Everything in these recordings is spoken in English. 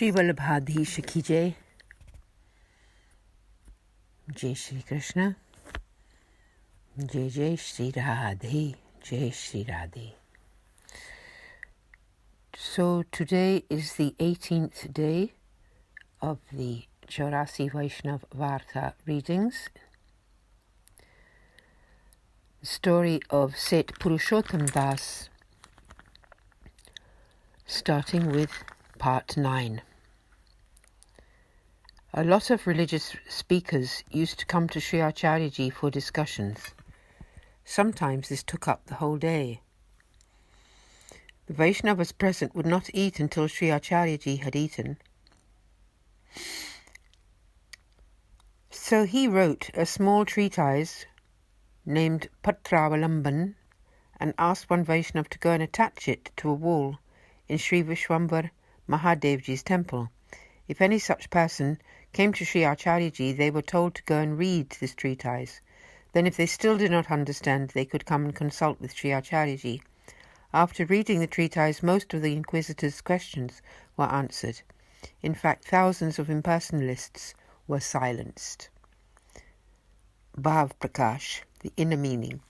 Shri Vallabhadhi ki Jai. Jai Shri Krishna. Jai Jai Shri Radhe. Jai Shri Radhe. So today is the 18th day of the Chaurasi Vaishnava Varta readings. The story of Seth Purushottam Das, starting with part 9. A lot of religious speakers used to come to Sri Acharyaji for discussions. Sometimes this took up the whole day. The Vaishnavas present would not eat until Sri Acharyaji had eaten. So he wrote a small treatise named Patravalamban and asked one Vaishnav to go and attach it to a wall in Sri Vishwambar Mahadevji's temple. If any such person came to Sri Acharyaji, they were told to go and read this treatise. Then if they still did not understand, they could come and consult with Sri Acharyaji. After reading the treatise, most of the inquisitors' questions were answered. In fact, thousands of impersonalists were silenced. Bhav Prakash, the inner meaning.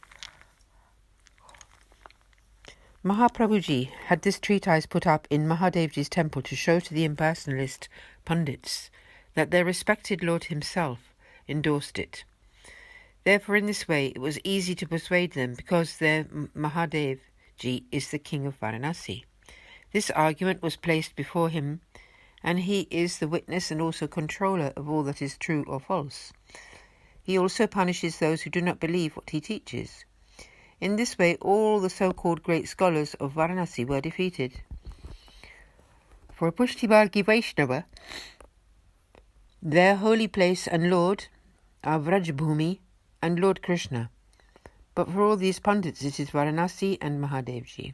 Mahaprabhuji had this treatise put up in Mahadevji's temple to show to the impersonalist pundits that their respected Lord himself endorsed it. Therefore, in this way, it was easy to persuade them because their Mahadevji is the king of Varanasi. This argument was placed before him, and he is the witness and also controller of all that is true or false. He also punishes those who do not believe what he teaches. In this way, all the so-called great scholars of Varanasi were defeated. For a Pushtimargi Vaishnava, their holy place and Lord are Vraja Bhumi and Lord Krishna. But for all these pundits, it is Varanasi and Mahadevji.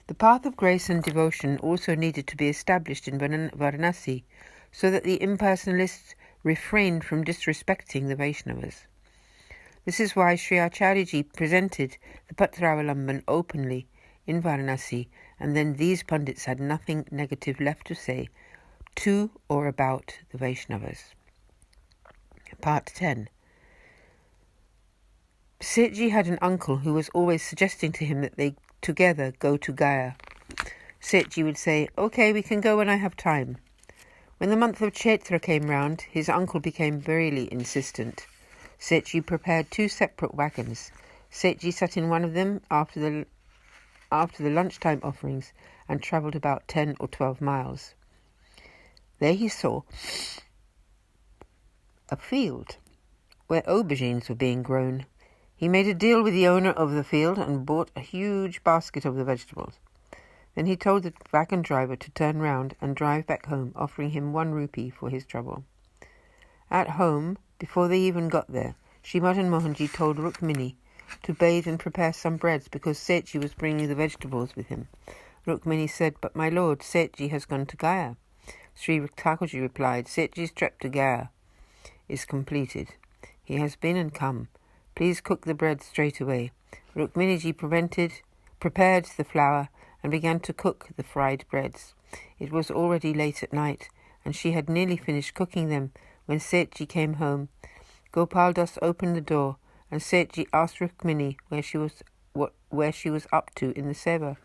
The path of grace and devotion also needed to be established in Varanasi, so that the impersonalists refrained from disrespecting the Vaishnavas. This is why Sri Acharyaji presented the Patravalamban openly in Varanasi, and then these pundits had nothing negative left to say to or about the Vaishnavas. Part 10. Sethji had an uncle who was always suggesting to him that they together go to Gaya. Sethji would say, "Okay, we can go when I have time." When the month of Chaitra came round, his uncle became very insistent. Sethji prepared 2 separate wagons. Sethji sat in one of them after the lunchtime offerings and travelled about 10 or 12 miles. There he saw a field where aubergines were being grown. He made a deal with the owner of the field and bought a huge basket of the vegetables. Then he told the wagon driver to turn round and drive back home, offering him 1 rupee for his trouble. At home, before they even got there, Sri Madan Mohanji told Rukmini to bathe and prepare some breads because Sethji was bringing the vegetables with him. Rukmini said, "But my lord, Sethji has gone to Gaya." Sri Thakurji replied, "Sethji's trip to Gaya is completed. He has been and come. Please cook the bread straight away." Rukminiji prepared the flour and began to cook the fried breads. It was already late at night, and she had nearly finished cooking them when Sethji came home. Gopal Das opened the door, and Sethji asked Rukmini where she was up to in the Seva.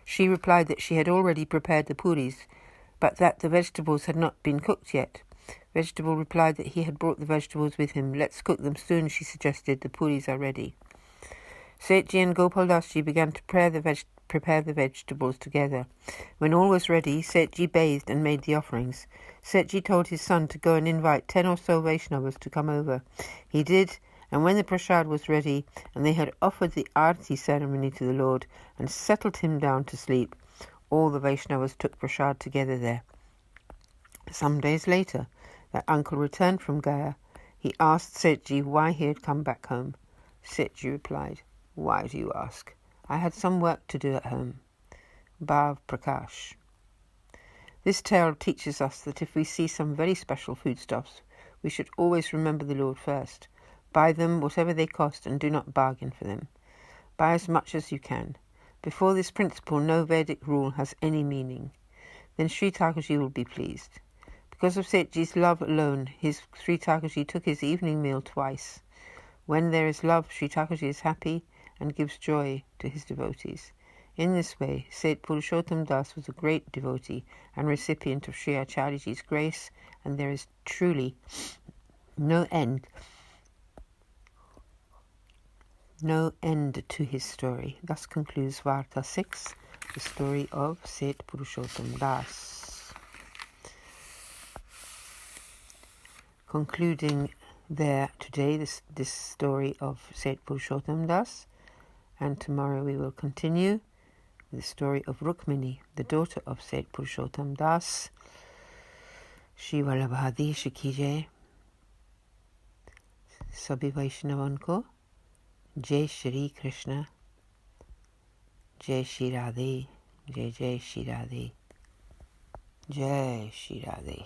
She replied that she had already prepared the puris, but that the vegetables had not been cooked yet. Vegetable replied that he had brought the vegetables with him. "Let's cook them soon," she suggested. "The puris are ready." Sethji and Gopal Dasji began to prepare the vegetables together. When all was ready, Sethji bathed and made the offerings. Sethji told his son to go and invite 10 or so Vaishnavas to come over. He did, and when the prasad was ready, and they had offered the arati ceremony to the Lord and settled him down to sleep, all the Vaishnavas took prasad together there. Some days later, that uncle returned from Gaya. He asked Sethji why he had come back home. Sethji replied, "Why do you ask? I had some work to do at home." Bhav Prakash. This tale teaches us that if we see some very special foodstuffs, we should always remember the Lord first. Buy them whatever they cost and do not bargain for them. Buy as much as you can. Before this principle, no Vedic rule has any meaning. then Sri Thakurji will be pleased. Because of Sethji's love alone, Sri Thakurji took his evening meal twice. When there is love, Sri Thakurji is happy and gives joy to his devotees. In this way, Seth Purushottam Das was a great devotee and recipient of Sri Acharyaji's grace, and there is truly no end to his story. Thus concludes Varta 6, the story of Seth Purushottam Das. Concluding there today, this story of Seth Purushottam Das, and tomorrow we will continue the story of Rukmini, the daughter of Seth Purushottam Das. Shri Vallabhadesh ki jai. Sabhi Vaishnavan ko Jai Shri Krishna. Jai Shri Radhe. Jai Jai Shri Radhe. Jai Shri Radhe.